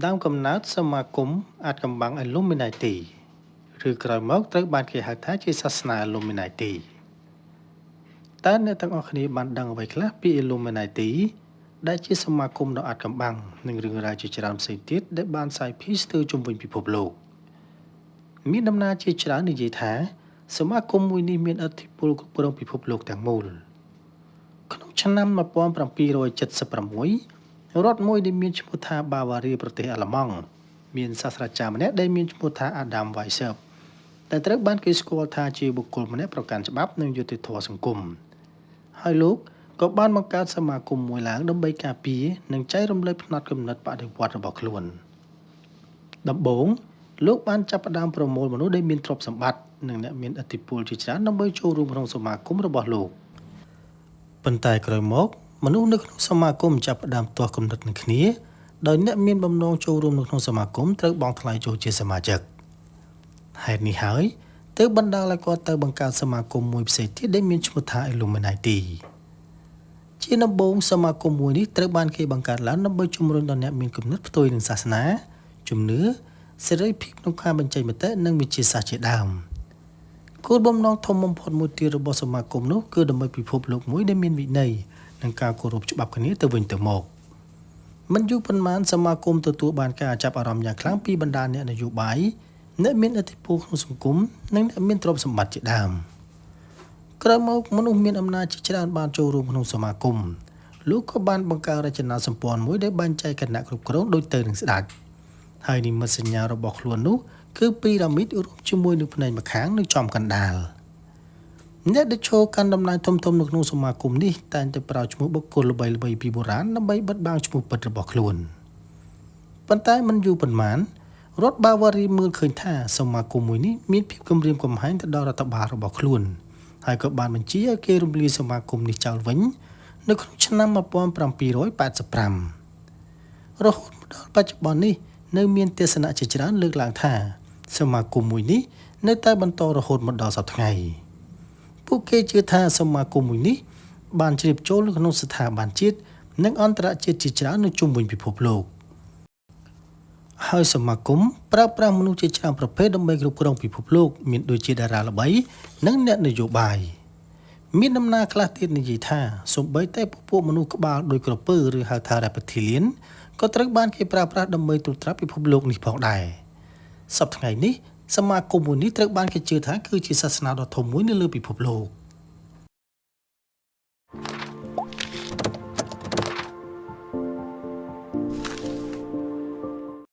ដើមកំណើតសមាគមអាចកំបាំង Illuminati ឬក្រោយមកត្រូវបានគេហៅថាជាសាសនា Illuminati តើអ្នកទាំងអស់គ្នាបានដឹងអ្វីខ្លះពី Illuminati ដែលជាសមាគមដ៏អាថ៌កំបាំងនិងរឿងរ៉ាវជាច្រើនផ្សេងទៀតដែលបានសាយភាយស្ទើរជុំវិញពិភពលោកមានដំណើរជាច្រើននិយាយថាសមាគមមួយនេះមានឥទ្ធិពលគ្រប់គ្រងពិភពលោកទាំងមូលក្នុងឆ្នាំ1776រដ្ឋមួយដែលមានឈ្មោះថាបាវ៉ារីប្រទេសអាល្លឺម៉ង់មានសាស្ត្រាចារ្យម្នាក់ដែលមានឈ្មោះថា Adam Weishaupt ដែលត្រូវបានគេស្គាល់ថាជាបុគ្គលម្នាក់ប្រកាន់ច្បាប់និងយុត្តិធម៌សង្គមហើយលោកក៏បានបង្កើតសមាគមមួយឡើងដើម្បីការពារនិងចែករំលែកផ្នត់គំនិតបដិវត្តន៍របស់ខ្លួនដំបូងលោកបានចាប់ផ្ដើមប្រមូលមនុស្សដែលមានទ្រព្យសម្បត្តិនិងអ្នកមានឥទ្ធិពលជាច្រើនដើម្បីចូលរួមក្នុងសមាគមរបស់លោកប៉ុន្តែក្រោយមកមនុស្សនៅក្នុងសមាគមចាប់ផ្ដើមទាស់គំនិតនឹងគ្នាដោយអ្នកមានបំណងចូលរួមនៅក្នុងសមាគមត្រូវបង់ថ្លៃចូលជាសមាជិកហេតុនេះហើយទើបបណ្ដាលឲ្យគាត់ទៅបង្កើតសមាគមមួយផ្សេងទៀតដែលមានឈ្មោះថា Illuminati ជាដំបូងសមាគមមួយនេះត្រូវបានគេបង្កើតឡើងដើម្បីជំរុញដល់អ្នកមានគំនិតផ្ទុយនឹងសាសនាជំនឿសេរីភាពក្នុងការបញ្ចេញមតិនិងវិទ្យាសាស្ត្រជាដើមគោលបំណងធំបំផុតមួយទៀតរបស់សមាគមនោះគឺដើម្បីពិភពលោកមួយដែលមានវិន័យនិងការគោរពច្បាប់គ្នាទៅវិញទៅមកមិនយូរប៉ុន្មានសមាគមទទួលបានការចាប់អារម្មណ៍យ៉ាងខ្លាំងពីបណ្ដាអ្នកនយោបាយអ្នកមានឥទ្ធិពលក្នុងសង្គមនិងអ្នកមានទ្រព្យសម្បត្តិជាដើមក្រោយមកមនុស្សមានអំណាចជាច្រើនបានចូលរួមក្នុងសមាគមលោកក៏បានបង្កើតរចនាសម្ព័ន្ធមួយដែលបែងចែកគណៈគ្រប់គ្រងដូចទៅនឹងស្ដេចហើយនិមិត្តសញ្ញារបស់ខ្លួននោះគឺពីរ៉ាមីតរួមជាមួយនឹងភ្នែកម្ខាងនៅចំកណ្ដាលអ្នកដែលចូលកាន់តំណែងធំៗនៅក្នុងសមាគមនេះតែងតែប្រើឈ្មោះបុគ្គលល្បីៗពីបុរាណដើម្បីបិទបាំងឈ្មោះពិតរបស់ខ្លួនប៉ុន្តែមិនយូរប៉ុន្មានរដ្ឋបាវ៉ារីមើលឃើញថាសមាគមមួយនេះមានភាពគំរាមកំហែងទៅដល់រដ្ឋបាលរបស់ខ្លួនហើយក៏បានបញ្ជាឲ្យគេរំលាយសមាគមនេះចោលវិញនៅក្នុងឆ្នាំ1785រហូតមកដល់បច្ចុប្បន្ននេះនៅមានទស្សនៈជាច្រើនលើកឡើងថាសមាគមមួយនេះនៅតែបន្តរហូតមកដល់សប្តាហ៍ថ្ងៃពួកគេជឿថាសមាគមមួយនេះបានជ្រាបចូលនៅក្នុងស្ថាប័នជាតិនិងអន្តរជាតិជាច្រើននៅជុំវិញពិភពលោកហើយសមាគមប្រើប្រាស់មនុស្សជាច្រើនប្រភេទដើម្បីគ្រប់គ្រងពិភពលោកមានដូចជាតារាល្បីនិងអ្នកនយោបាយមានដំណើរខ្លះទៀតនិយាយថាសូម្បីតែពួកមនុស្សក្បាលដោយក្រពើឬហៅថា reptilian ក៏ត្រូវបានគេប្រើប្រាស់ដើម្បីត្រួតត្រាពិភពលោកនេះផងដែរសប្តាហ៍ថ្ងៃនេះសមាគមមួយនេះត្រូវបានគេជឿថាគឺជាសាសនាដ៏ធំមួយនៅលើពិភពលោក